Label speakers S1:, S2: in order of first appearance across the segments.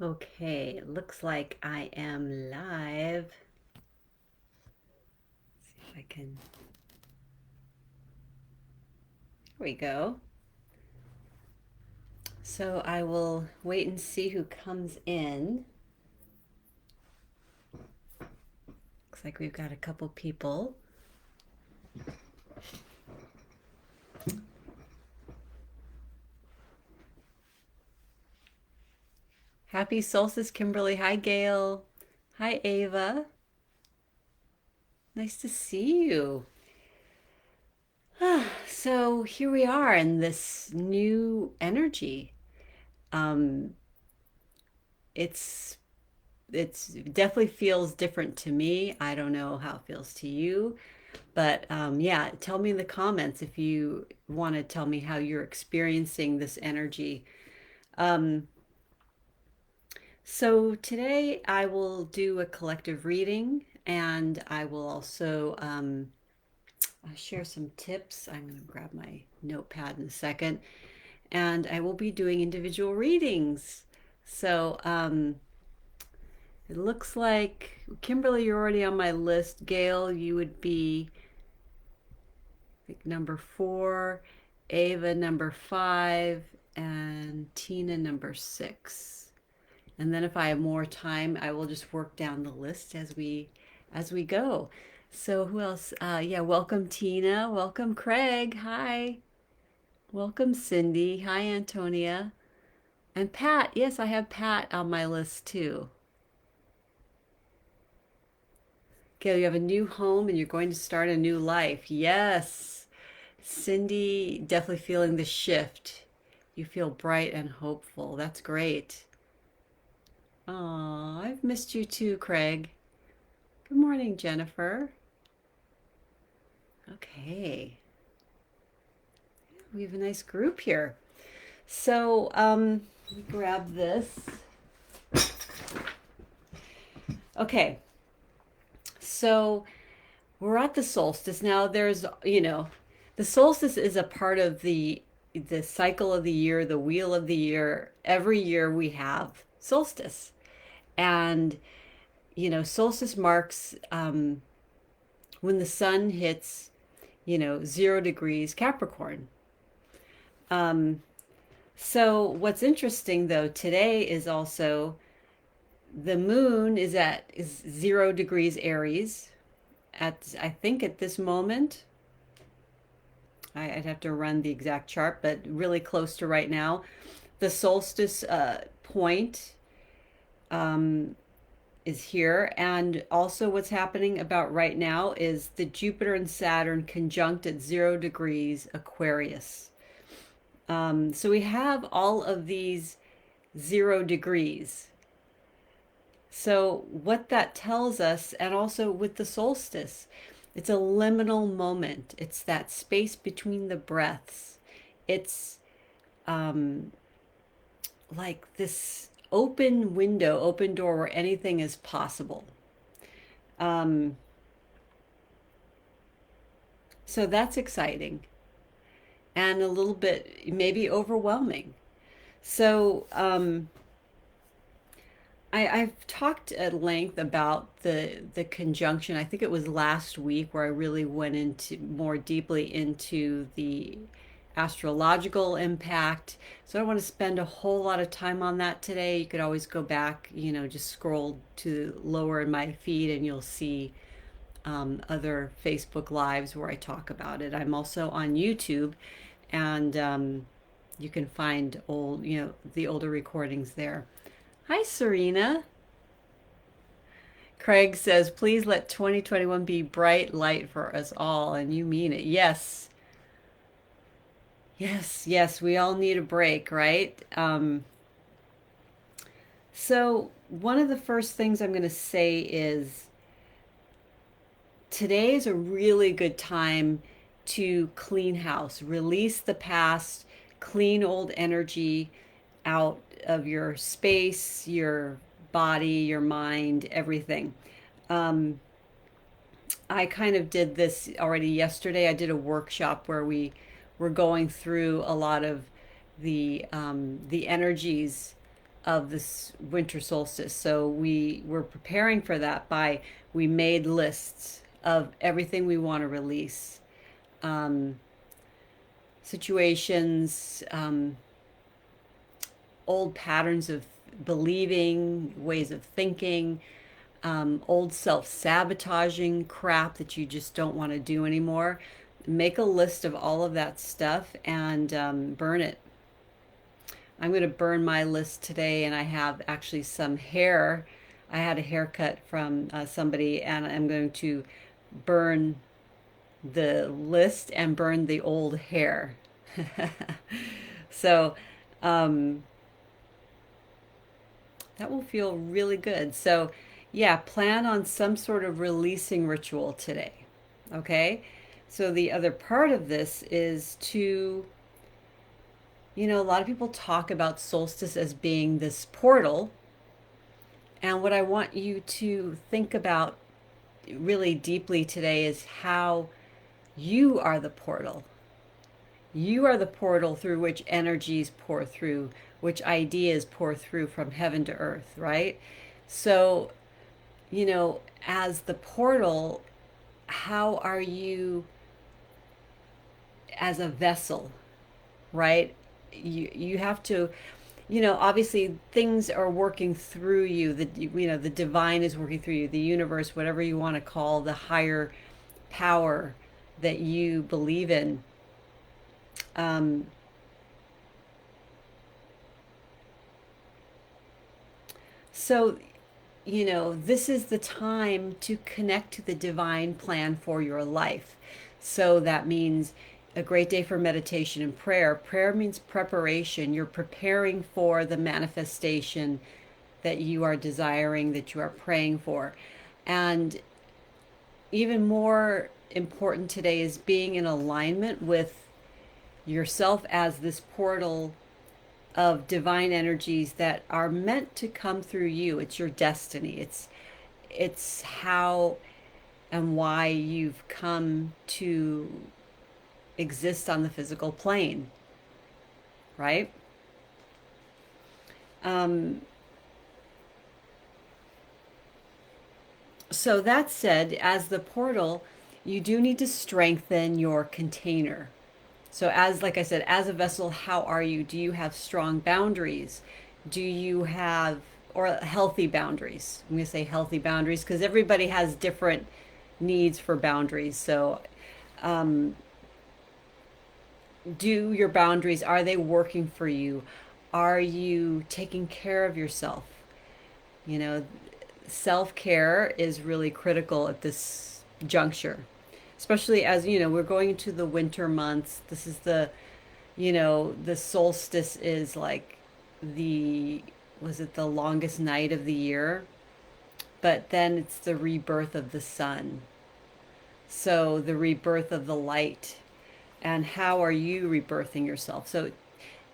S1: Okay, it looks like I am live. See if I can. Here we go. So I will wait and see who comes in. Looks like we've got a couple people. Happy Solstice, Kimberly. Hi, Gail. Hi, Ava. Nice to see you. So here we are in this new energy. Um, it's it's definitely feels different to me. I don't know how it feels to you, but yeah, tell me in the comments if you want to tell me how you're experiencing this energy. Um, so today I will do a collective reading, and I will also I'll share some tips. I'm going to grab my notepad in a second, and I will be doing individual readings. So it looks like Kimberly, you're already on my list. Gail, you would be like number 4, Ava number 5, and Tina number 6. And then if I have more time, I will just work down the list as we go. So who else? Yeah, welcome Tina. Welcome Craig. Hi. Welcome Cindy. Hi Antonia. And Pat. Yes, I have Pat on my list too. Okay, you have a new home and you're going to start a new life. Yes. Cindy, definitely feeling the shift. You feel bright and hopeful. That's great. Oh, I've missed you too, Craig. Good morning, Jennifer. Okay. We have a nice group here. So, let me grab this. Okay. So, we're at the solstice. Now there's, the solstice is a part of the cycle of the year, the wheel of the year. Every year we have solstice. And solstice marks when the sun hits, 0 degrees Capricorn. Um, so what's interesting though today is also the moon is 0 degrees Aries at I think at this moment. I'd have to run the exact chart, but really close to right now. The solstice point um, is here. And also, what's happening about right now is the Jupiter and Saturn conjunct at 0 degrees Aquarius. So we have all of these 0 degrees. So, what that tells us, and also with the solstice, it's a liminal moment. It's that space between the breaths. It's um, like this open window, open door where anything is possible. Um, so that's exciting and a little bit maybe overwhelming. So I've talked at length about the conjunction. I think it was last week where I really went into more deeply into the astrological impact. So I don't want to spend a whole lot of time on that today. You could always go back, just scroll to lower in my feed and you'll see other Facebook lives where I talk about it. I'm also on YouTube, and you can find the older recordings there. Hi, Serena. Craig says, please let 2021 be bright light for us all. And you mean it. Yes. Yes, yes. We all need a break, right? So, one of the first things I'm going to say is today is a really good time to clean house, release the past, clean old energy out of your space, your body, your mind, everything. Um, I kind of did this already yesterday. I did a workshop where we were going through a lot of the energies of this winter solstice. So we were preparing for that by we made lists of everything we want to release, um, situations, old patterns of believing, ways of thinking, old self sabotaging crap that you just don't want to do anymore. Make a list of all of that stuff and burn it. I'm going to burn my list today, and I have actually some hair. I had a haircut from somebody, and I'm going to burn the list and burn the old hair. So um, that will feel really good. So, yeah, plan on some sort of releasing ritual today. Okay? So, the other part of this is to, a lot of people talk about solstice as being this portal. And what I want you to think about really deeply today is how you are the portal. You are the portal through which energies pour through, which ideas pour through from heaven to earth, right? So, as the portal, how are you as a vessel, right? You have to, obviously things are working through you. The divine is working through you, the universe, whatever you want to call the higher power that you believe in. Um, so, this is the time to connect to the divine plan for your life. So that means a great day for meditation and prayer. Prayer means preparation. You're preparing for the manifestation that you are desiring, that you are praying for. And even more important today is being in alignment with yourself as this portal of divine energies that are meant to come through you. It's your destiny. It's how and why you've come to exist on the physical plane, right? Um, so that said, as the portal, you do need to strengthen your container. So as like I said, as a vessel, how are you? Do you have strong boundaries? Do you have or healthy boundaries? I'm going to say healthy boundaries because everybody has different needs for boundaries. So um, do your boundaries, are they working for you? Are you taking care of yourself? You know, self-care is really critical at this juncture, especially as we're going into the winter months. This is the solstice is like the was it the longest night of the year, but then it's the rebirth of the sun, so the rebirth of the light. And how are you rebirthing yourself? So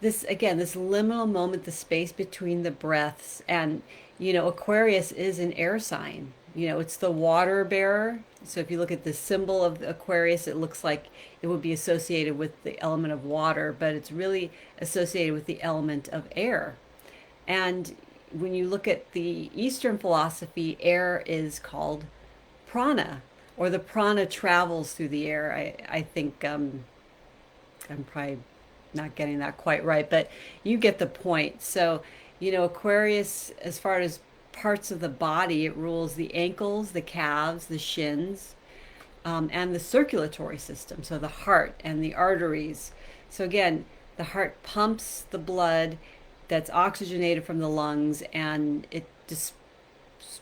S1: this again, this liminal moment, the space between the breaths. And Aquarius is an air sign. It's the water bearer. So if you look at the symbol of Aquarius, it looks like it would be associated with the element of water, but it's really associated with the element of air. And when you look at the Eastern philosophy, air is called prana, or the prana travels through the air. I think I'm probably not getting that quite right, but you get the point. So, Aquarius, as far as parts of the body, it rules the ankles, the calves, the shins, and the circulatory system. So, the heart and the arteries. So, again, the heart pumps the blood that's oxygenated from the lungs, and it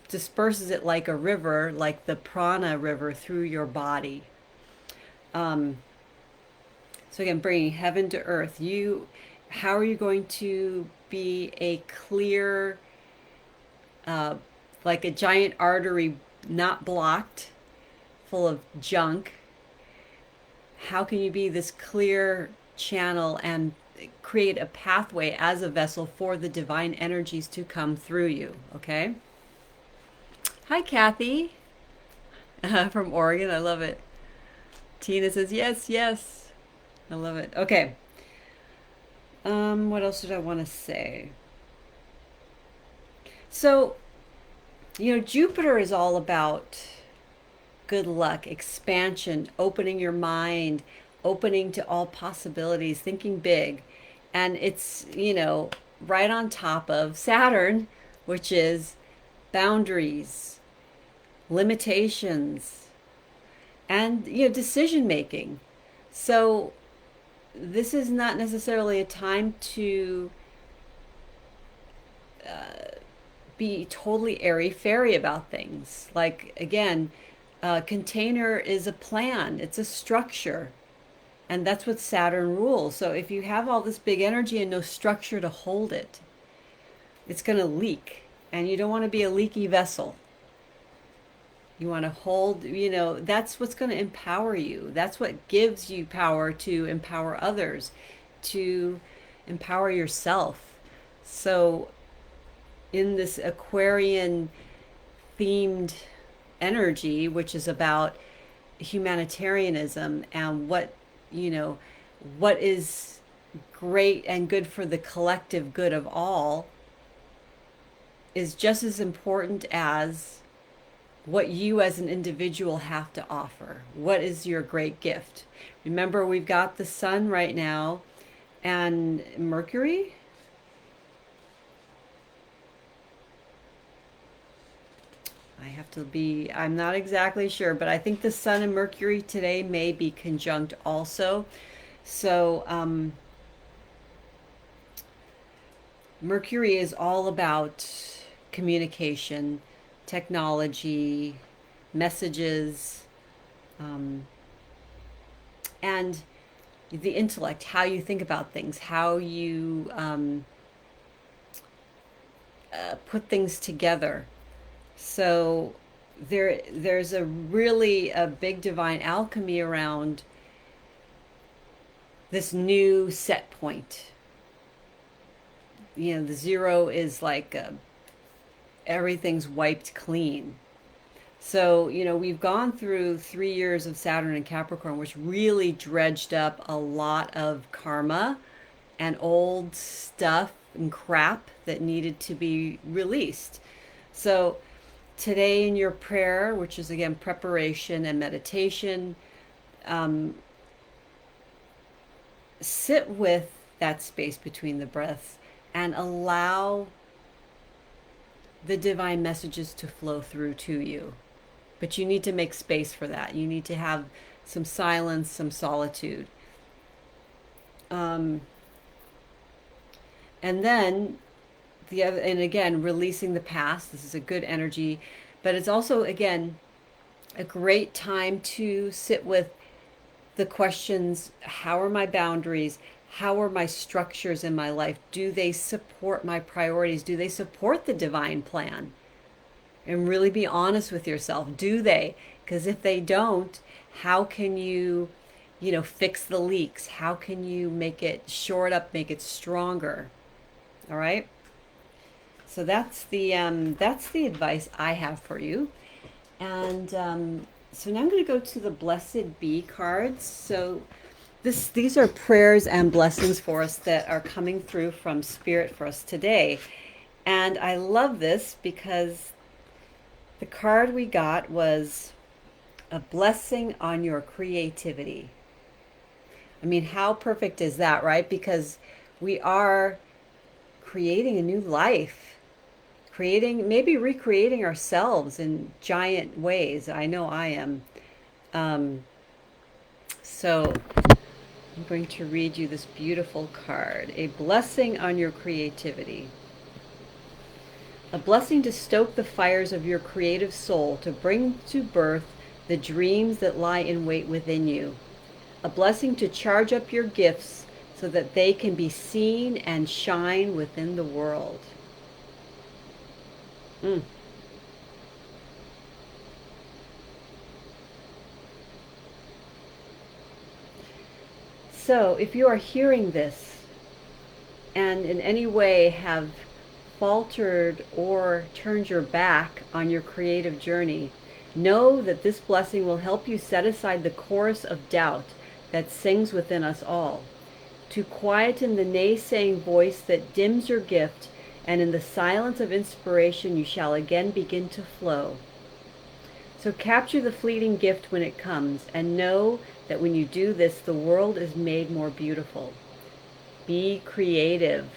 S1: disperses it like a river, like the prana river, through your body. Um, So again, bringing heaven to earth. How are you going to be a clear, uh, like a giant artery not blocked, full of junk? How can you be this clear channel and create a pathway as a vessel for the divine energies to come through you? Okay. Hi, Kathy, from Oregon. I love it. Tina says yes, yes. I love it. Okay. What else did I want to say? So, Jupiter is all about good luck, expansion, opening your mind, opening to all possibilities, thinking big. And it's, right on top of Saturn, which is boundaries, limitations, and, decision making. So this is not necessarily a time to be totally airy fairy about things. Like, again, a container is a plan, it's a structure. And that's what Saturn rules. So if you have all this big energy and no structure to hold it, it's going to leak. And you don't want to be a leaky vessel. You want to hold, that's what's going to empower you. That's what gives you power to empower others, to empower yourself. So in this Aquarian themed energy, which is about humanitarianism and what is great and good for the collective good of all, is just as important as what you as an individual have to offer. What is your great gift? Remember, we've got the sun right now and Mercury. I'm not exactly sure, but I think the sun and Mercury today may be conjunct also. So, Mercury is all about communication, technology, messages, um, and the intellect, how you think about things, how you put things together. So there's a big divine alchemy around this new set point. The zero is like everything's wiped clean. So, we've gone through 3 years of Saturn and Capricorn, which really dredged up a lot of karma and old stuff and crap that needed to be released. So, today in your prayer, which is again preparation and meditation, sit with that space between the breaths and allow the divine messages to flow through to you. But you need to make space for that. You need to have some silence, some solitude. And then and again, releasing the past. This is a good energy, but it's also, again, a great time to sit with the questions: how are my boundaries? How are my structures in my life? Do they support my priorities? Do they support the divine plan? And really be honest with yourself. Do they? Because if they don't, how can you, fix the leaks? How can you make it, shore it up, make it stronger? All right. So that's the advice I have for you. And so now I'm going to go to the Blessed Be cards. So these are prayers and blessings for us that are coming through from Spirit for us today. And I love this because the card we got was a blessing on your creativity. I mean, how perfect is that, right? Because we are creating a new life, maybe recreating ourselves in giant ways. I know I am. So I'm going to read you this beautiful card. A blessing on your creativity. A blessing to stoke the fires of your creative soul, to bring to birth the dreams that lie in wait within you. A blessing to charge up your gifts so that they can be seen and shine within the world. So if you are hearing this and in any way have faltered or turned your back on your creative journey, know that this blessing will help you set aside the chorus of doubt that sings within us all, to quieten the naysaying voice that dims your gift and in the silence of inspiration you shall again begin to flow. So capture the fleeting gift when it comes, and know that when you do this, the world is made more beautiful. Be creative.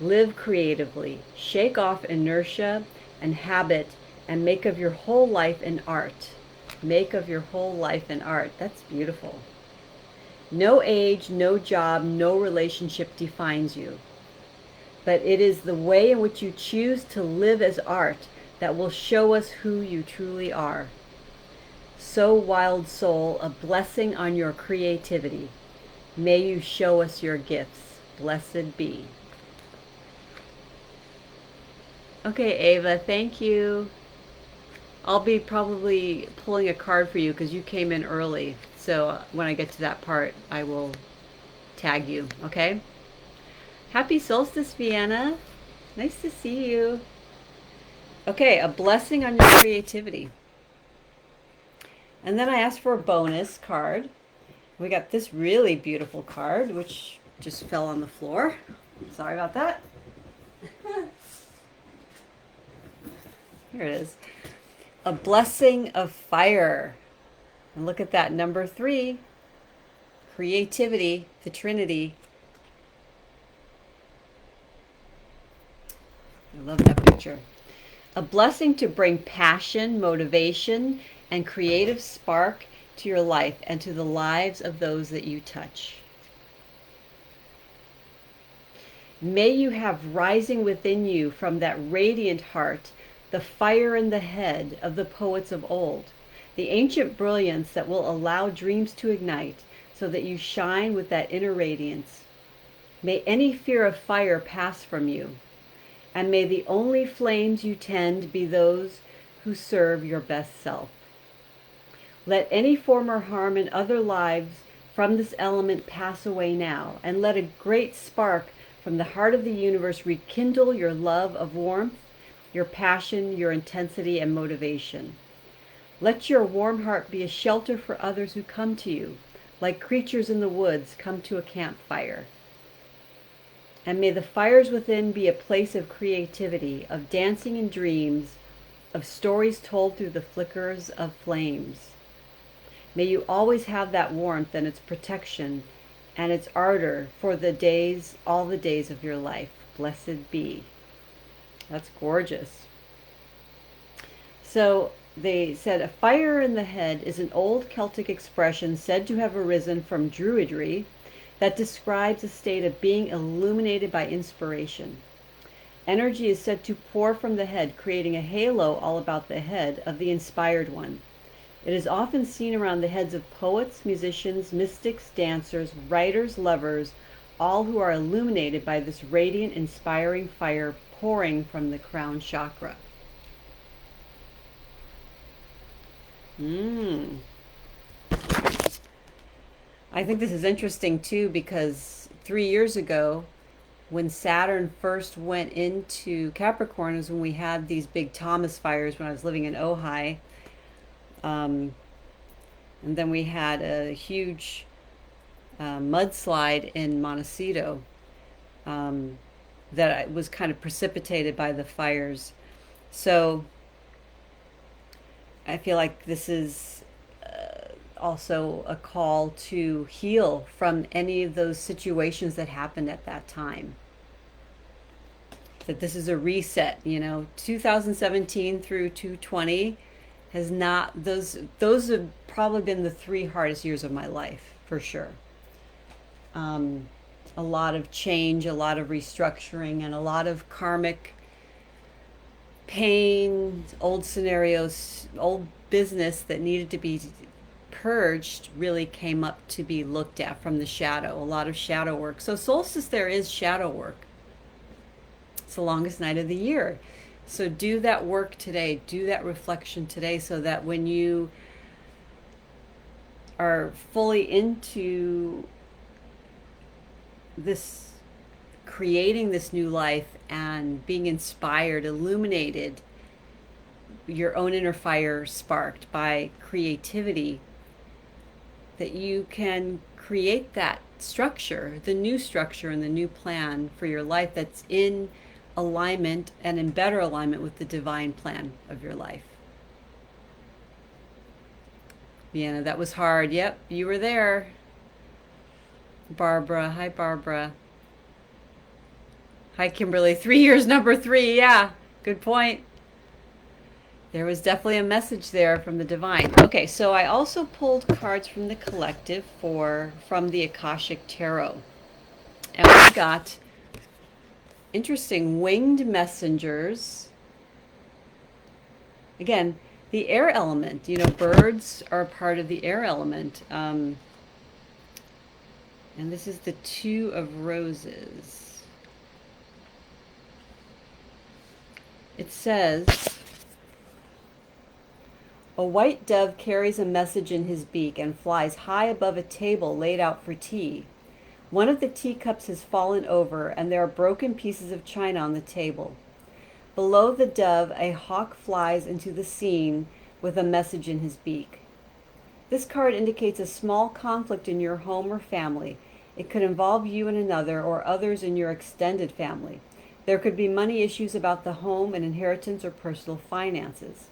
S1: Live creatively. Shake off inertia and habit and make of your whole life an art. Make of your whole life an art. That's beautiful. No age, no job, no relationship defines you. But it is the way in which you choose to live as art that will show us who you truly are. So, wild soul, a blessing on your creativity. May you show us your gifts. Blessed be. Okay, Ava, thank you. I'll be probably pulling a card for you because you came in early. So when I get to that part, I will tag you, okay? Happy Solstice, Vienna. Nice to see you. Okay, a blessing on your creativity. And then I asked for a bonus card. We got this really beautiful card, which just fell on the floor. Sorry about that. Here it is. A blessing of fire. And look at that, number 3. Creativity, the Trinity. I love that picture. A blessing to bring passion, motivation, and creative spark to your life and to the lives of those that you touch. May you have rising within you from that radiant heart the fire in the head of the poets of old, the ancient brilliance that will allow dreams to ignite so that you shine with that inner radiance. May any fear of fire pass from you, and may the only flames you tend be those who serve your best self. Let any former harm in other lives from this element pass away now, and let a great spark from the heart of the universe rekindle your love of warmth, your passion, your intensity, and motivation. Let your warm heart be a shelter for others who come to you, like creatures in the woods come to a campfire. And may the fires within be a place of creativity, of dancing and dreams, of stories told through the flickers of flames. May you always have that warmth and its protection and its ardor for the days, all the days of your life. Blessed be. That's gorgeous. So they said a fire in the head is an old Celtic expression said to have arisen from Druidry that describes a state of being illuminated by inspiration. Energy is said to pour from the head, creating a halo all about the head of the inspired one. It is often seen around the heads of poets, musicians, mystics, dancers, writers, lovers, all who are illuminated by this radiant, inspiring fire pouring from the crown chakra. I think this is interesting too because 3 years ago, when Saturn first went into Capricorn, was when we had these big Thomas fires when I was living in Ojai. And then we had a huge mudslide in Montecito that was kind of precipitated by the fires. So I feel like this is also a call to heal from any of those situations that happened at that time. That this is a reset, 2017 through 2020 has not, those have probably been the 3 hardest years of my life, for sure. A lot of change, a lot of restructuring, and a lot of karmic pain, old scenarios, old business that needed to be purged really came up to be looked at from the shadow. A lot of shadow work. So solstice, there is shadow work. It's the longest night of the year. So do that work today. Do that reflection today so that when you are fully into this, creating this new life and being inspired, illuminated, your own inner fire sparked by creativity, that you can create that structure, the new structure and the new plan for your life that's in alignment and in better alignment with the divine plan of your life. Vienna, that was hard. Yep, you were there. Barbara. Hi, Barbara. Hi, Kimberly. 3 years, number 3. Yeah, good point. There was definitely a message there from the divine. Okay, so I also pulled cards from the collective from the Akashic Tarot. And we got interesting winged messengers. Again, the air element. You know, birds are a part of the air element. And this is the Two of Roses. It says, a white dove carries a message in his beak and flies high above a table laid out for tea. One of the teacups has fallen over, and there are broken pieces of china on the table. Below the dove, a hawk flies into the scene with a message in his beak. This card indicates a small conflict in your home or family. It could involve you and another, or others in your extended family. There could be money issues about the home and inheritance or personal finances.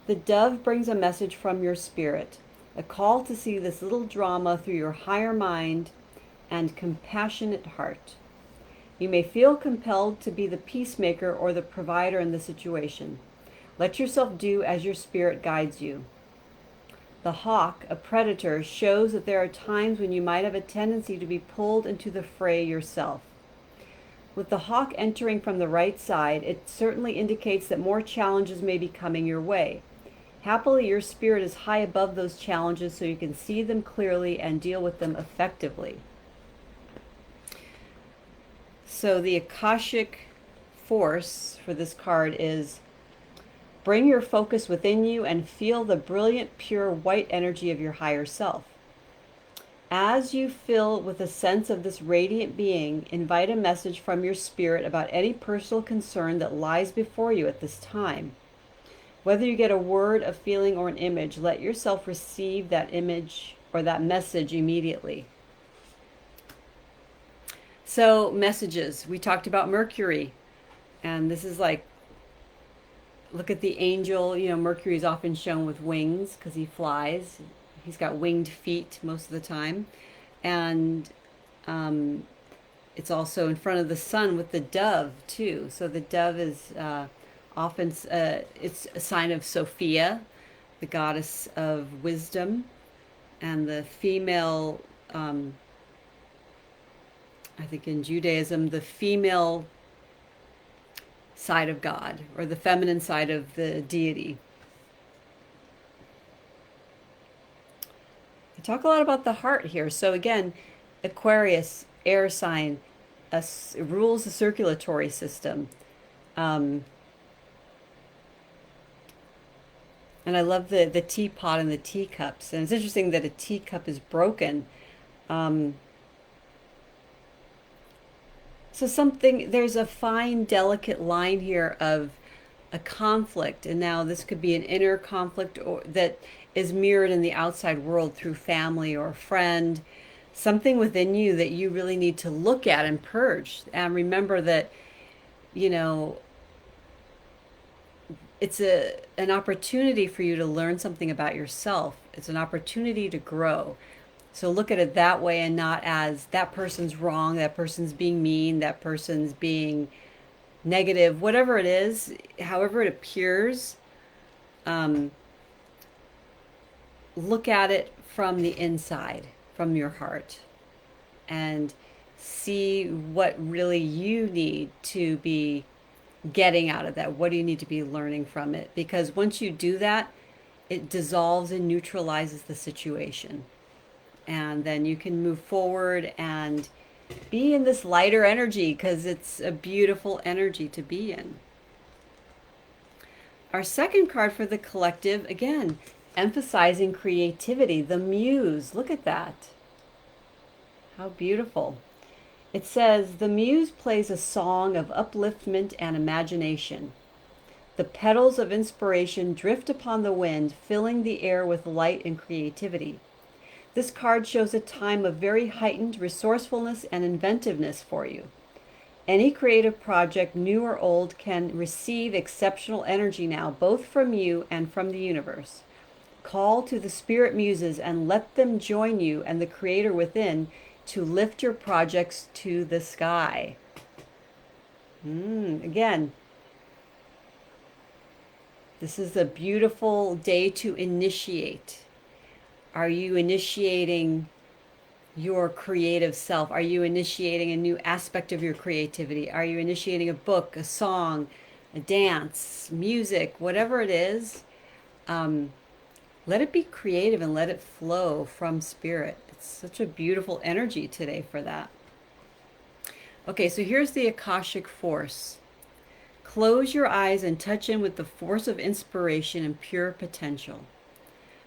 S1: The dove brings a message from your spirit, a call to see this little drama through your higher mind and compassionate heart. You may feel compelled to be the peacemaker or the provider in the situation. Let yourself do as your spirit guides you. The hawk, a predator, shows that there are times when you might have a tendency to be pulled into the fray yourself. With the hawk entering from the right side, it certainly indicates that more challenges may be coming your way. Happily, your spirit is high above those challenges so you can see them clearly and deal with them effectively. So the Akashic force for this card is, bring your focus within you and feel the brilliant, pure white energy of your higher self. As you fill with a sense of this radiant being, invite a message from your spirit about any personal concern that lies before you at this time. Whether you get a word, a feeling, or an image, let yourself receive that image or that message immediately. So, messages. We talked about Mercury. And this is like, look at the angel. You know, Mercury is often shown with wings because he flies. He's got winged feet most of the time. And it's also in front of the sun with the dove, too. So the dove is often, it's a sign of Sophia, the goddess of wisdom. And the female, I think in Judaism, the female side of God, or the feminine side of the deity. I talk a lot about the heart here. So again, Aquarius, air sign, rules the circulatory system. And I love the teapot and the teacups. And it's interesting that a teacup is broken. So there's a fine, delicate line here of a conflict. And now this could be an inner conflict that is mirrored in the outside world through family or a friend. Something within you that you really need to look at and purge. And remember that, you know, it's an opportunity for you to learn something about yourself. It's an opportunity to grow. So look at it that way, and not as that person's wrong, that person's being mean, that person's being negative, whatever it is, however it appears. Look at it from the inside, from your heart, and see what really you need to be getting out of that. What do you need to be learning from it? Because once you do that, it dissolves and neutralizes the situation. And then you can move forward and be in this lighter energy, because it's a beautiful energy to be in. Our second card for the collective, again, emphasizing creativity, the muse. Look at that. How beautiful. It says, the muse plays a song of upliftment and imagination. The petals of inspiration drift upon the wind, filling the air with light and creativity. This card shows a time of very heightened resourcefulness and inventiveness for you. Any creative project, new or old, can receive exceptional energy now, both from you and from the universe. Call to the spirit muses and let them join you and the creator within to lift your projects to the sky. Again, this is a beautiful day to initiate. Are you initiating your creative self? Are you initiating a new aspect of your creativity? Are you initiating a book, a song, a dance, music, whatever it is? Let it be creative and let it flow from spirit. It's such a beautiful energy today for that. Okay, so here's the Akashic force. Close your eyes and touch in with the force of inspiration and pure potential.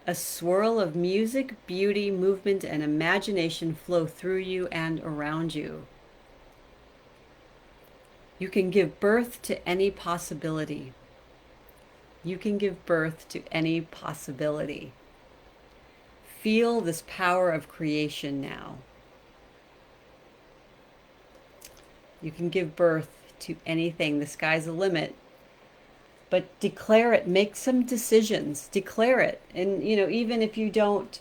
S1: A swirl of music, beauty, movement, and imagination flow through you and around you. You can give birth to any possibility. You can give birth to any possibility. Feel this power of creation now. You can give birth to anything. The sky's the limit. But declare it. Make some decisions. Declare it. And even if you don't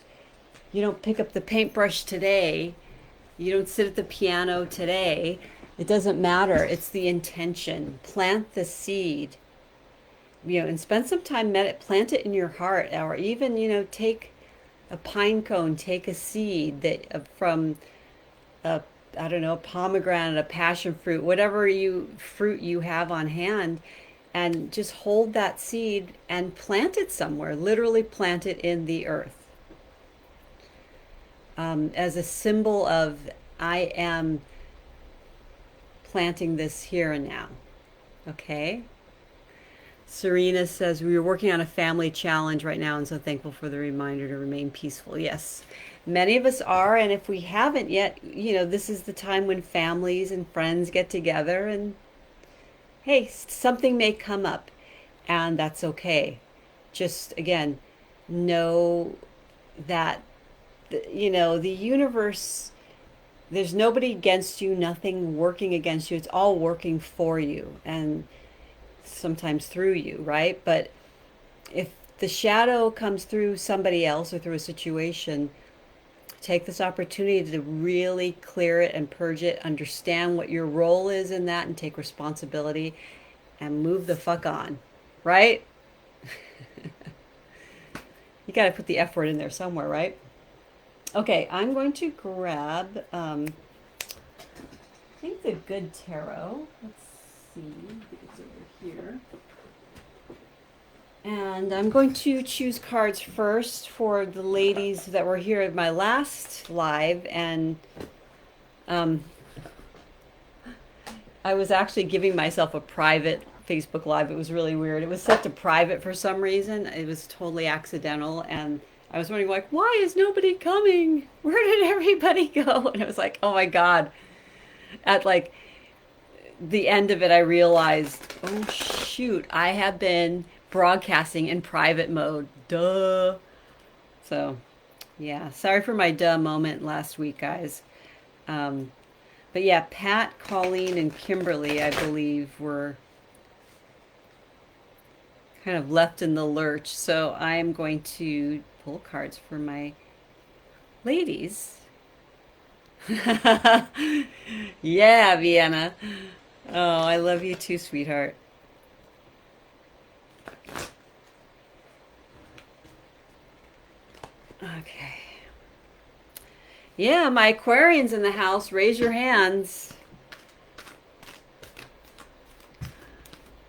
S1: pick up the paintbrush today, you don't sit at the piano today, it doesn't matter. It's the intention. Plant the seed. And spend some time plant it in your heart, or even take a pine cone, take a seed that from a I don't know, pomegranate, a passion fruit, whatever fruit you have on hand, and just hold that seed and plant it somewhere. Literally plant it in the earth as a symbol of I am planting this here and now. Okay. Serena says, we are working on a family challenge right now and so thankful for the reminder to remain peaceful. Yes, many of us are. And if we haven't yet, this is the time when families and friends get together and, hey, something may come up and that's okay. Just, again, know that, the universe, there's nobody against you, nothing working against you. It's all working for you. And sometimes through you, right? But if the shadow comes through somebody else or through a situation, take this opportunity to really clear it and purge it, understand what your role is in that, and take responsibility and move the fuck on, right? You got to put the F word in there somewhere, right? Okay, I'm going to grab, I think the good tarot. Let's see, it's over here. And I'm going to choose cards first for the ladies that were here at my last live. And I was actually giving myself a private Facebook Live. It was really weird. It was set to private for some reason. It was totally accidental. And I was wondering, like, why is nobody coming? Where did everybody go? And it was like, oh my God. At like the end of it, I realized, oh shoot, I have been broadcasting in private mode. Duh. So, yeah, sorry for my duh moment last week, guys. But yeah, Pat, Colleen, and Kimberly, I believe, were kind of left in the lurch. So I'm going to pull cards for my ladies. Yeah, Vienna. Oh, I love you too, sweetheart. Okay. Yeah, my Aquarians in the house, raise your hands.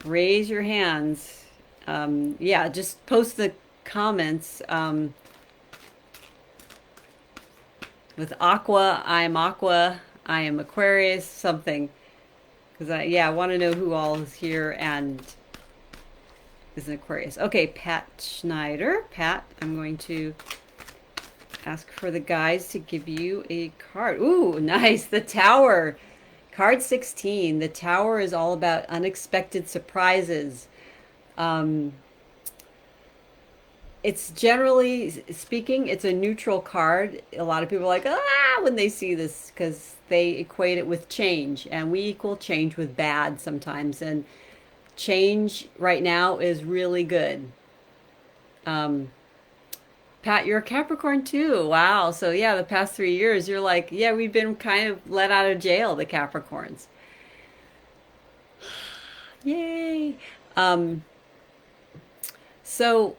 S1: Raise your hands. Yeah, just post the comments. With Aqua, I am Aquarius, something. Because I want to know who all is here and is an Aquarius. Okay, Pat Schneider. Pat, I'm going to ask for the guys to give you a card. Ooh, nice. The Tower. Card 16. The Tower is all about unexpected surprises. It's generally speaking, it's a neutral card. A lot of people are like, ah, when they see this because they equate it with change, and we equal change with bad sometimes. And change right now is really good. Um, Pat, you're a Capricorn too. Wow. So yeah, the past 3 years, you're like, yeah, we've been kind of let out of jail, the Capricorns. Yay. Um, so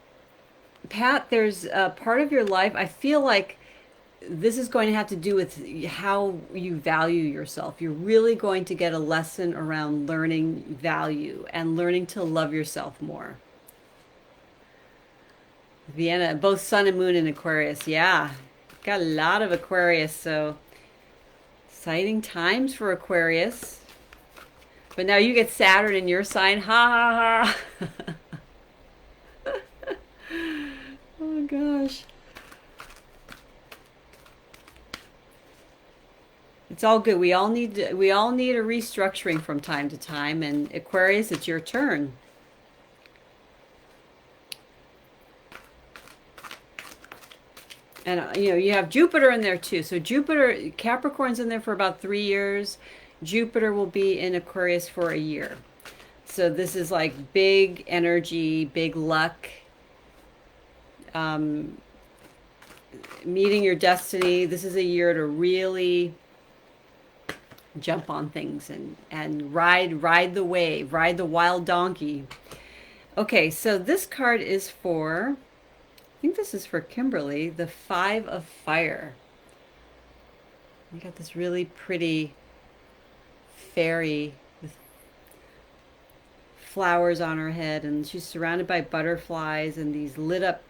S1: Pat, there's a part of your life, I feel like this is going to have to do with how you value yourself. You're really going to get a lesson around learning value and learning to love yourself more. Vienna, both sun and moon in Aquarius. Yeah, got a lot of Aquarius, so exciting times for Aquarius. But now you get Saturn in your sign. Ha ha ha. Oh gosh. It's all good. We all need a restructuring from time to time, and Aquarius, it's your turn. And you know, you have Jupiter in there too. So Jupiter, Capricorn's in there for about 3 years. Jupiter will be in Aquarius for a year. So this is like big energy, big luck, um, meeting your destiny. This is a year to really jump on things and ride the wave, ride the wild donkey. Okay, so this card is for, I think this is for Kimberly, the Five of Fire. You got this really pretty fairy with flowers on her head, and she's surrounded by butterflies and these lit up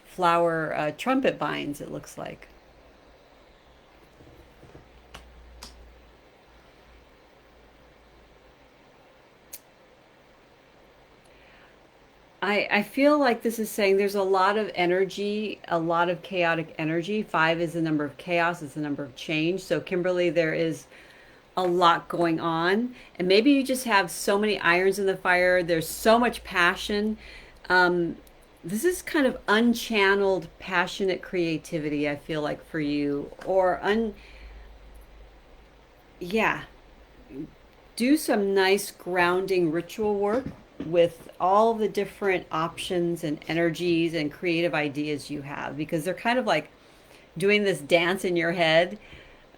S1: flower trumpet vines, it looks like. I feel like this is saying there's a lot of energy, a lot of chaotic energy. Five is the number of chaos, it's the number of change. So, Kimberly, there is a lot going on. And maybe you just have so many irons in the fire, there's so much passion. This is kind of unchanneled, passionate creativity, I feel like, for you. Yeah, do some nice grounding ritual work with all the different options and energies and creative ideas you have, because they're kind of like doing this dance in your head,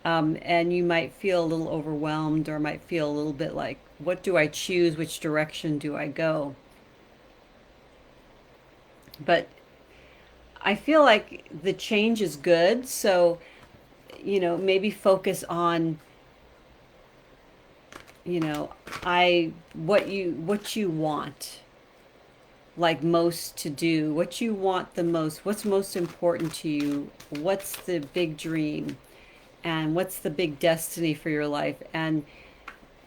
S1: and you might feel a little overwhelmed or might feel a little bit like, what do I choose? Which direction do I go? But I feel like the change is good. So, you know, maybe focus on, you know, what you want, like, most to do, what you want the most, what's most important to you, what's the big dream, and what's the big destiny for your life, and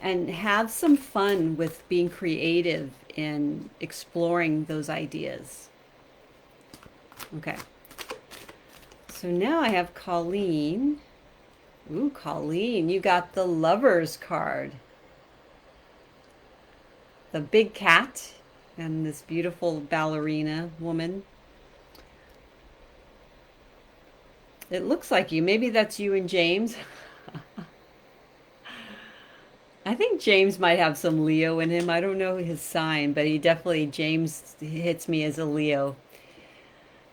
S1: have some fun with being creative in exploring those ideas. Okay. So now I have Colleen. Ooh, Colleen, you got the Lovers card. The big cat and this beautiful ballerina woman. It looks like you. Maybe that's you and James. I think James might have some Leo in him. I don't know his sign, but he definitely, James hits me as a Leo.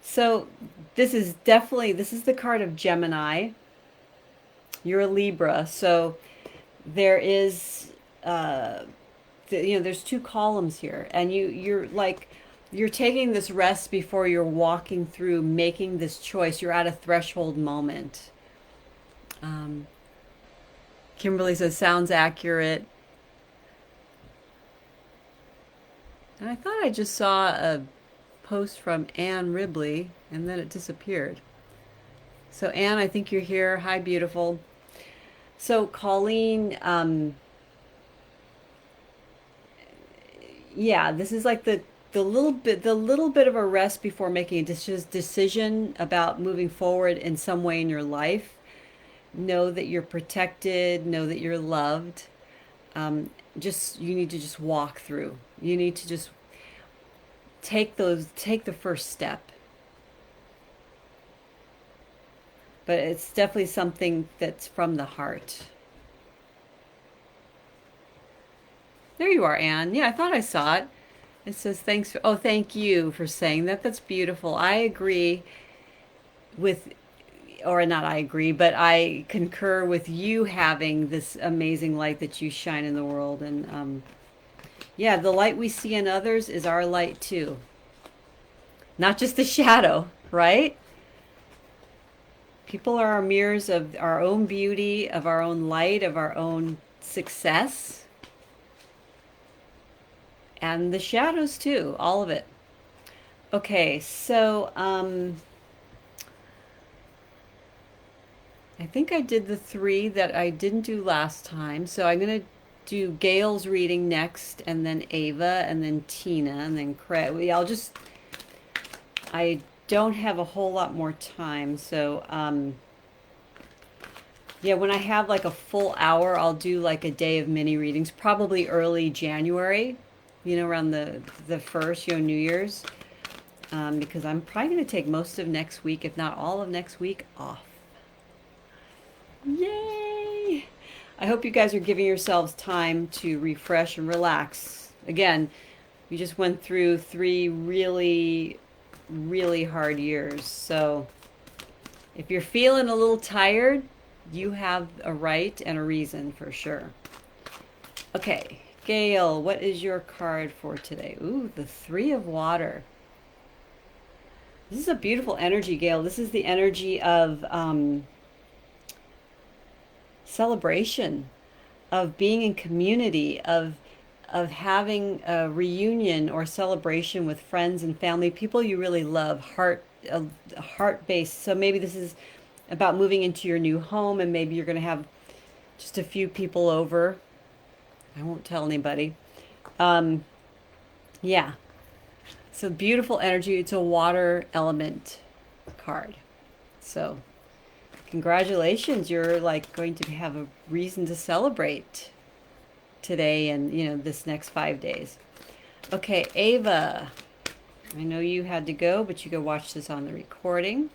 S1: So this is the card of Gemini. You're a Libra. So there is, you know, there's two columns here, and you're like, you're taking this rest before you're walking through making this choice. You're at a threshold moment. um, Kimberly says sounds accurate, and I thought I just saw a post from Anne Ribley and then it disappeared. So Anne, I think you're here. Hi, beautiful. So Colleen, yeah, this is like the little bit of a rest before making a decision about moving forward in some way in your life. Know that you're protected, know that you're loved. Just, you need to just walk through. You need to just take the first step. But it's definitely something that's from the heart. There you are, Anne. Yeah, I thought I saw it. It says thanks for, oh, thank you for saying that. That's beautiful. I agree with, or not I agree, but I concur with you having this amazing light that you shine in the world. And yeah, the light we see in others is our light too. Not just the shadow, right? People are our mirrors of our own beauty, of our own light, of our own success, and the shadows too, all of it. Okay, so I think I did the 3 that I didn't do last time. So I'm going to do Gail's reading next, and then Ava, and then Tina, and then Craig. I don't have a whole lot more time. So, yeah, when I have like a full hour, I'll do like a day of mini readings, probably early January, around the first, New Year's, because I'm probably going to take most of next week, if not all of next week, off. Yay! I hope you guys are giving yourselves time to refresh and relax. Again, we just went through 3 really, really hard years. So if you're feeling a little tired, you have a right and a reason for sure. Okay, Gail, what is your card for today? Ooh, the 3 of water. This is a beautiful energy, Gail. This is the energy of celebration, of being in community, of having a reunion or celebration with friends and family, people you really love, heart based. So maybe this is about moving into your new home, and maybe you're going to have just a few people over. I won't tell anybody. Yeah. So beautiful energy. It's a water element card. So congratulations, you're like going to have a reason to celebrate today and this next 5 days. Okay, Ava, I know you had to go, but you can watch this on the recording.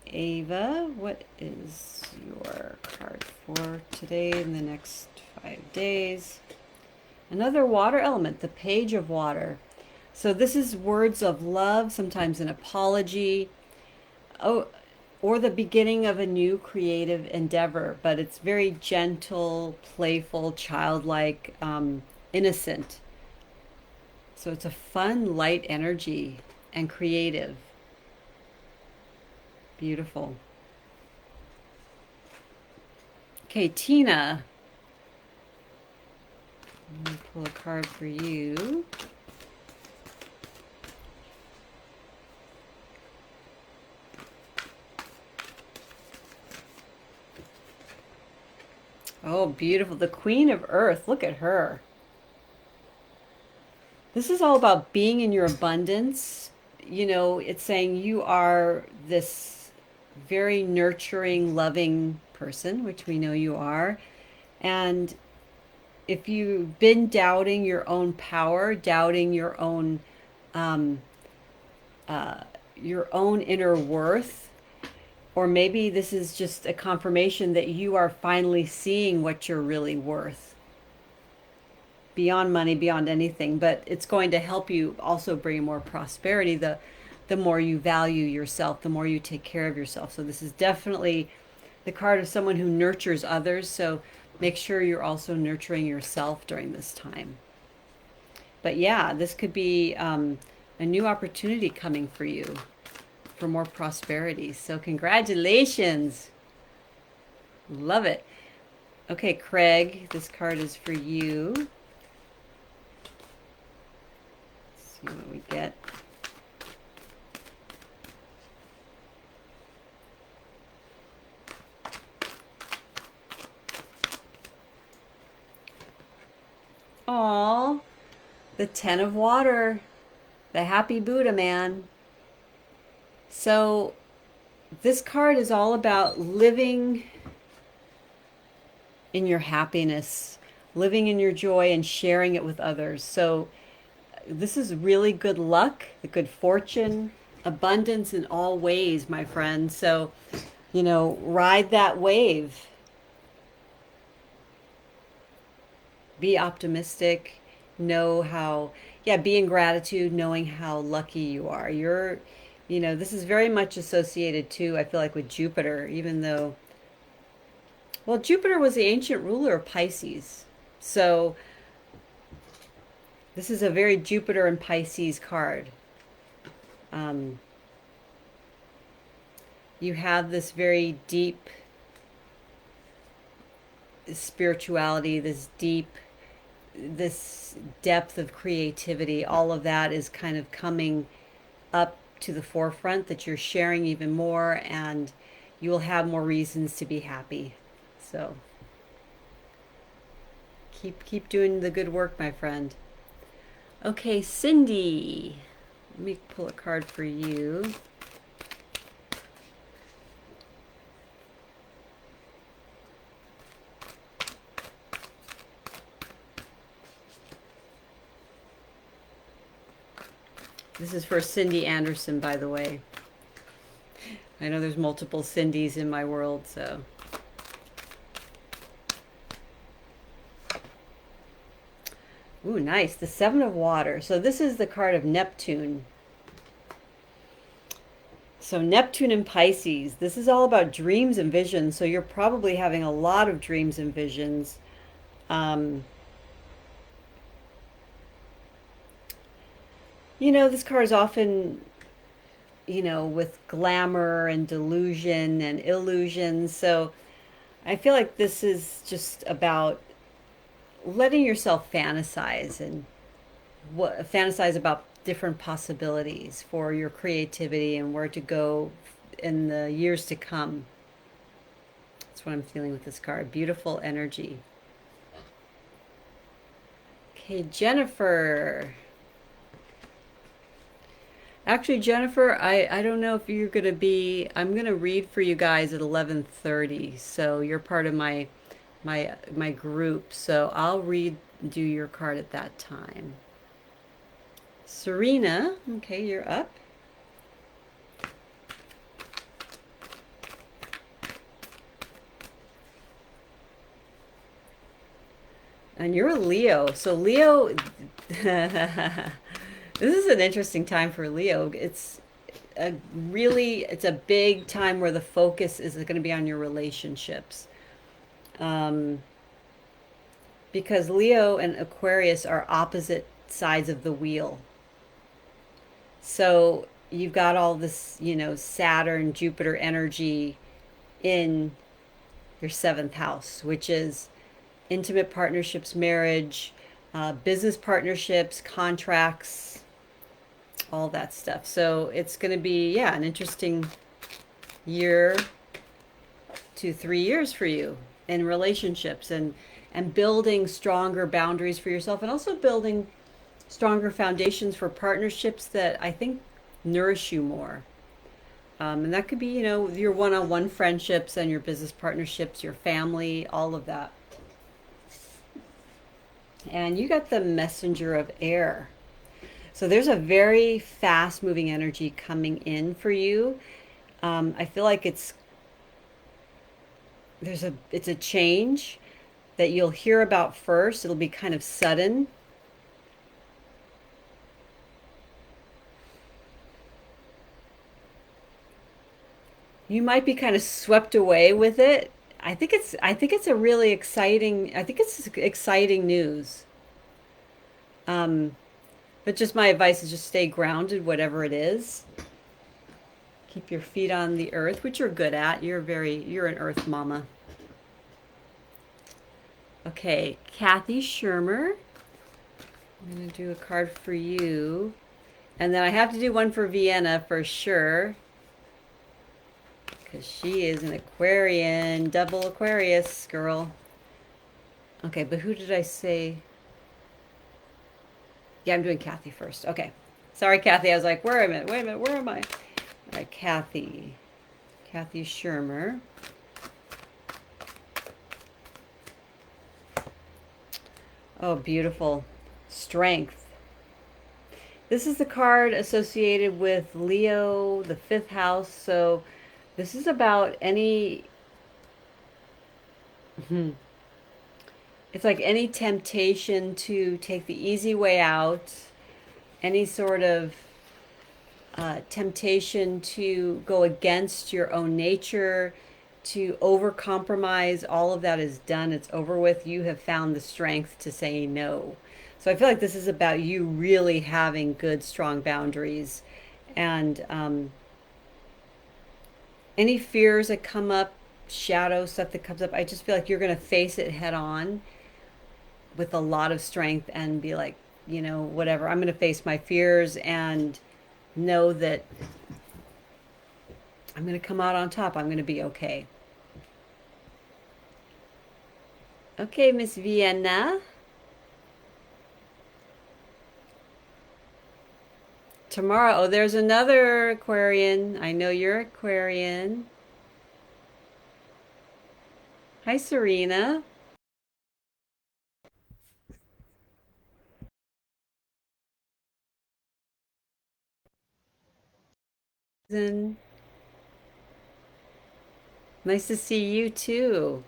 S1: Ava, what is your card for today in the next 5 days? Another water element, the Page of Water. So this is words of love, sometimes an apology, or the beginning of a new creative endeavor, but it's very gentle, playful, childlike, innocent. So it's a fun, light energy and creative. Beautiful. Okay, Tina. Let me pull a card for you. Oh, beautiful. The Queen of Earth. Look at her. This is all about being in your abundance. It's saying you are this very nurturing, loving person, which we know you are. And if you've been doubting your own power, doubting your own inner worth, or maybe this is just a confirmation that you are finally seeing what you're really worth. Beyond money, beyond anything, but it's going to help you also bring more prosperity. The more you value yourself, the more you take care of yourself. So this is definitely the card of someone who nurtures others. So make sure you're also nurturing yourself during this time. But yeah, this could be a new opportunity coming for you for more prosperity. So congratulations. Love it. Okay, Craig, this card is for you. Let's see what we get. Aww, the 10 of water, the happy Buddha man. So this card is all about living in your happiness, living in your joy and sharing it with others. So this is really good luck, good fortune, abundance in all ways, my friend. So, ride that wave. Be optimistic. Know how, yeah, be in gratitude, knowing how lucky you are. This is very much associated too, I feel like, with Jupiter, even though, well, Jupiter was the ancient ruler of Pisces. So this is a very Jupiter and Pisces card. Um, you have this very deep spirituality, this depth of creativity. All of that is kind of coming up to the forefront, that you're sharing even more, and you will have more reasons to be happy. So keep doing the good work, my friend. Okay, Cindy, let me pull a card for you. This is for Cindy Anderson, by the way. I know there's multiple Cindys in my world, so. Ooh, nice. The Seven of Water. So this is the card of Neptune. So Neptune and Pisces. This is all about dreams and visions. So you're probably having a lot of dreams and visions. This card is often, with glamour and delusion and illusion. So I feel like this is just about letting yourself fantasize and fantasize about different possibilities for your creativity and where to go in the years to come. That's what I'm feeling with this card. Beautiful energy. Okay, Jennifer. Actually, Jennifer, I don't know if you're going to be, I'm going to read for you guys at 11:30. So you're part of my group. So I'll do your card at that time. Serena, okay, you're up. And you're a Leo. So Leo, this is an interesting time for Leo. It's a big time where the focus is going to be on your relationships. Because Leo and Aquarius are opposite sides of the wheel. So you've got all this, Saturn, Jupiter energy in your seventh house, which is intimate partnerships, marriage, business partnerships, contracts, all that stuff. So it's going to be, an interesting year to 3 years for you in relationships, and building stronger boundaries for yourself, and also building stronger foundations for partnerships that I think nourish you more. And that could be, your one-on-one friendships and your business partnerships, your family, all of that. And you got the messenger of air. So there's a very fast moving energy coming in for you. I feel like it's a change that you'll hear about first. It'll be kind of sudden. You might be kind of swept away with it. I think it's exciting news. But just my advice is just stay grounded, whatever it is. Keep your feet on the earth, which you're good at. You're an earth mama. Okay, Kathy Shermer. I'm going to do a card for you. And then I have to do one for Vienna for sure, because she is an Aquarian, double Aquarius girl. Okay, but who did I say? Yeah, I'm doing Kathy first. Okay. Sorry, Kathy. I was like, wait a minute, where am I? All right, Kathy. Kathy Shermer. Oh, beautiful. Strength. This is the card associated with Leo, the fifth house. So this is about any, it's like any temptation to take the easy way out, any sort of temptation to go against your own nature, to overcompromise. All of that is done. It's over with. You have found the strength to say no. So I feel like this is about you really having good, strong boundaries. And any fears that come up, shadow stuff that comes up, I just feel like you're going to face it head on with a lot of strength and be like, you know, whatever. I'm going to face my fears and know that I'm going to come out on top. I'm going to be okay. Okay, Miss Vienna. Tomorrow, oh, there's another Aquarian. I know you're Aquarian. Hi, Serena. And nice to see you too.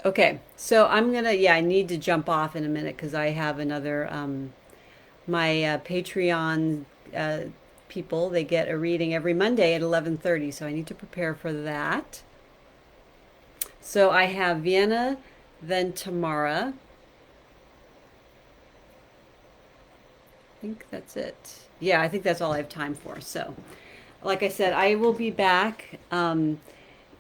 S1: Okay, so I'm gonna, yeah, I need to jump off in a minute because I have another, my Patreon uh, people, they get a reading every Monday at 11:30, so I need to prepare for that. So I have Vienna, then Tamara. I think that's it. Yeah, I think that's all I have time for. So, like I said, I will be back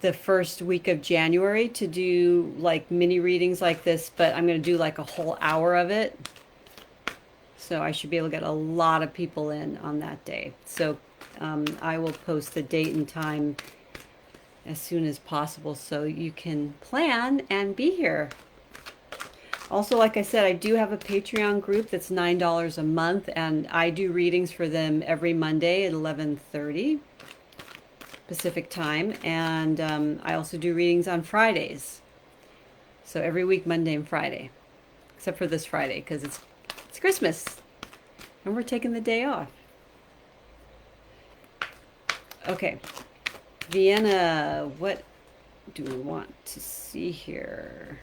S1: the first week of January to do like mini readings like this, but I'm going to do like a whole hour of it. So I should be able to get a lot of people in on that day. So I will post the date and time as soon as possible so you can plan and be here. Also, like I said, I do have a Patreon group that's $9 a month, and I do readings for them every Monday at 11:30 Pacific time, and I also do readings on Fridays. So every week, Monday and Friday, except for this Friday because it's Christmas, and we're taking the day off. Okay, Vienna, what do we want to see here?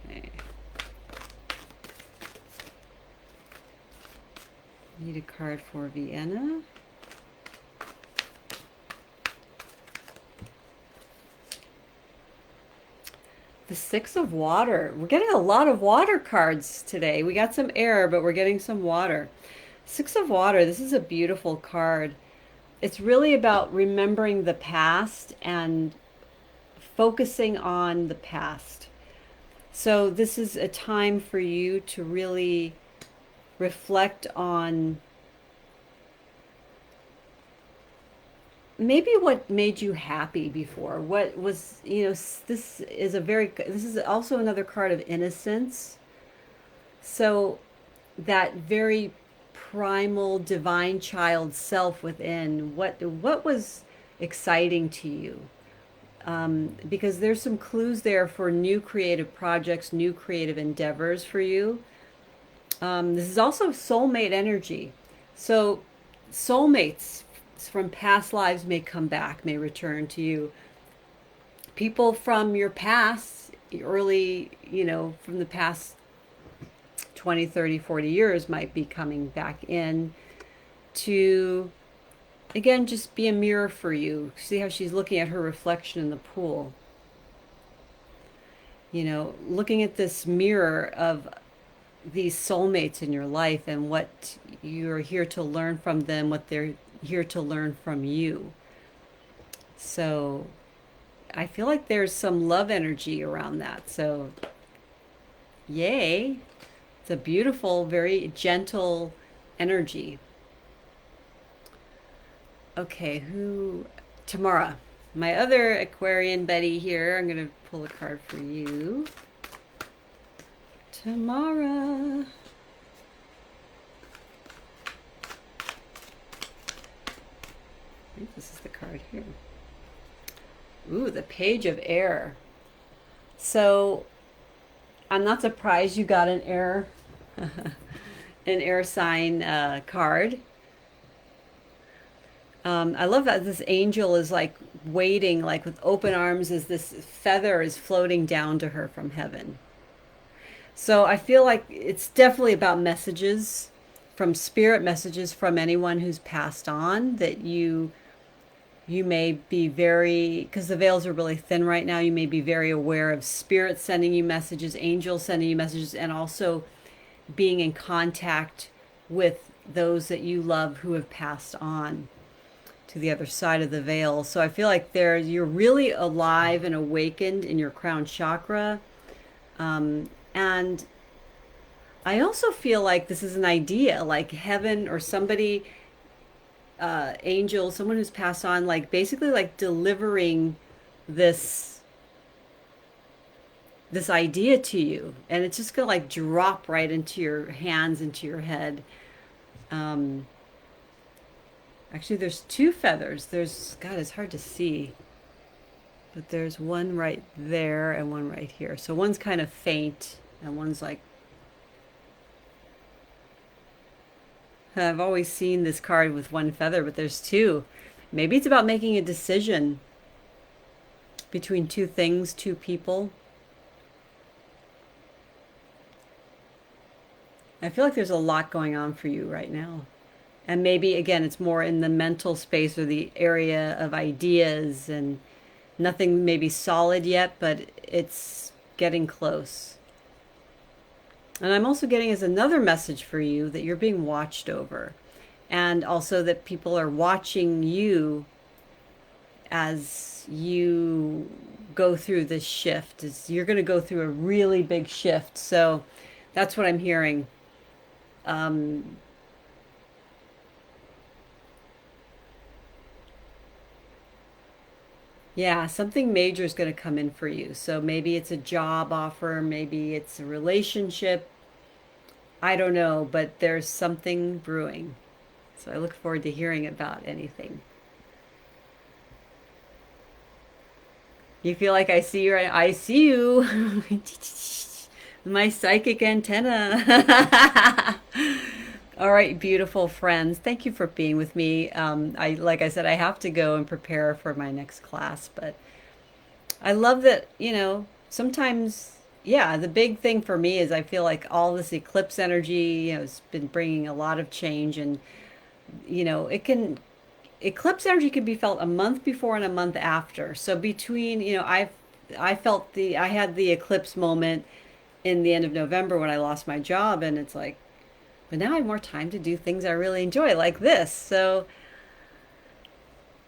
S1: Okay. Need a card for Vienna. The Six of Water. We're getting a lot of water cards today. We got some air, but we're getting some water. Six of Water. This is a beautiful card. It's really about remembering the past and focusing on the past. So this is a time for you to really reflect on maybe what made you happy before. What was, you know, this is also another card of innocence. So that very primal divine child self within, what was exciting to you? Because there's some clues there for new creative projects, new creative endeavors for you. This is also soulmate energy. So soulmates from past lives may come back, may return to you. People from your past, early, you know, from the past 20, 30, 40 years might be coming back in to, again, just be a mirror for you. See how she's looking at her reflection in the pool. You know, looking at this mirror of these soulmates in your life and what you're here to learn from them, what they're here to learn from you. So I feel like there's some love energy around that. So, yay. It's a beautiful, very gentle energy. Okay, who? Tamara. My other Aquarian Betty here. I'm going to pull a card for you. Tamara. I think this is the card here. Ooh, the Page of Air. So I'm not surprised you got an air sign card. I love that this angel is like waiting, like with open arms, as this feather is floating down to her from heaven. So I feel like it's definitely about messages from spirit, messages from anyone who's passed on, that you may be very, because the veils are really thin right now, you may be very aware of spirits sending you messages, angels sending you messages, and also being in contact with those that you love who have passed on to the other side of the veil. So I feel like you're really alive and awakened in your crown chakra. And I also feel like this is an idea, like heaven or somebody, angel, someone who's passed on, like basically like delivering this this idea to you, and it's just gonna like drop right into your hands, into your head. Um, Actually, there's two feathers. There's, God, it's hard to see, but there's one right there and one right here. So one's kind of faint, and one's like, I've always seen this card with one feather, but there's two. Maybe it's about making a decision between two things, two people. I feel like there's a lot going on for you right now. And maybe, again, it's more in the mental space or the area of ideas, and nothing maybe solid yet, but it's getting close. And I'm also getting as another message for you that you're being watched over. And also that people are watching you as you go through this shift. You're going to go through a really big shift. So that's what I'm hearing. Um, yeah, something major is going to come in for you. So maybe it's a job offer, maybe it's a relationship. I don't know, but there's something brewing. So I look forward to hearing about anything. You feel like I see you, I see you. My psychic antenna. All right, beautiful friends. Thank you for being with me. Like I said, I have to go and prepare for my next class, but I love that, sometimes, yeah, the big thing for me is I feel like all this eclipse energy, has been bringing a lot of change, and, eclipse energy can be felt a month before and a month after. So between, I had the eclipse moment in the end of November when I lost my job, and it's like, but now I have more time to do things I really enjoy, like this. So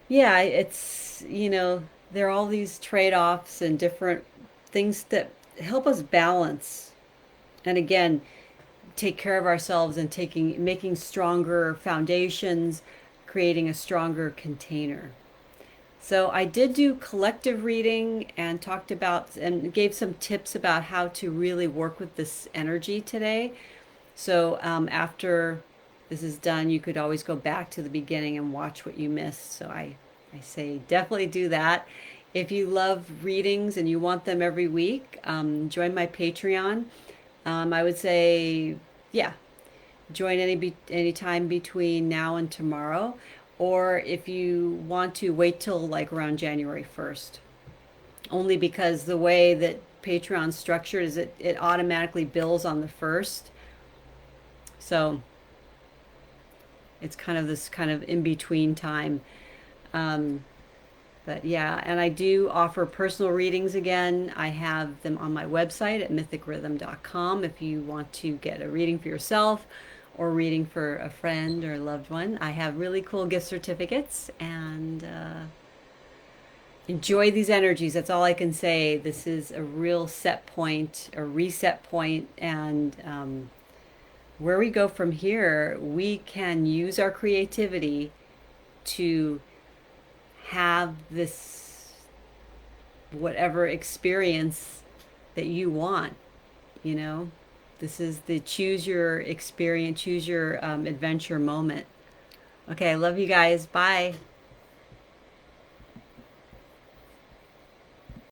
S1: yeah, there are all these trade-offs and different things that help us balance. And again, take care of ourselves and making stronger foundations, creating a stronger container. So I did do collective reading and talked about and gave some tips about how to really work with this energy today. So after this is done, you could always go back to the beginning and watch what you missed. So I say definitely do that. If you love readings and you want them every week, join my Patreon. I would say, yeah, join any time between now and tomorrow. Or if you want to, wait till like around January 1st. Only because the way that Patreon's structured is it automatically bills on the 1st. So it's kind of this kind of in between time. Um, but yeah, and I do offer personal readings again. I have them on my website at mythicrhythm.com if you want to get a reading for yourself or reading for a friend or a loved one. I have really cool gift certificates, and enjoy these energies. That's all I can say. This is a real set point, a reset point, and where we go from here, we can use our creativity to have this whatever experience that you want. you know this is the choose your experience, choose your adventure moment. Okay, I love you guys. Bye.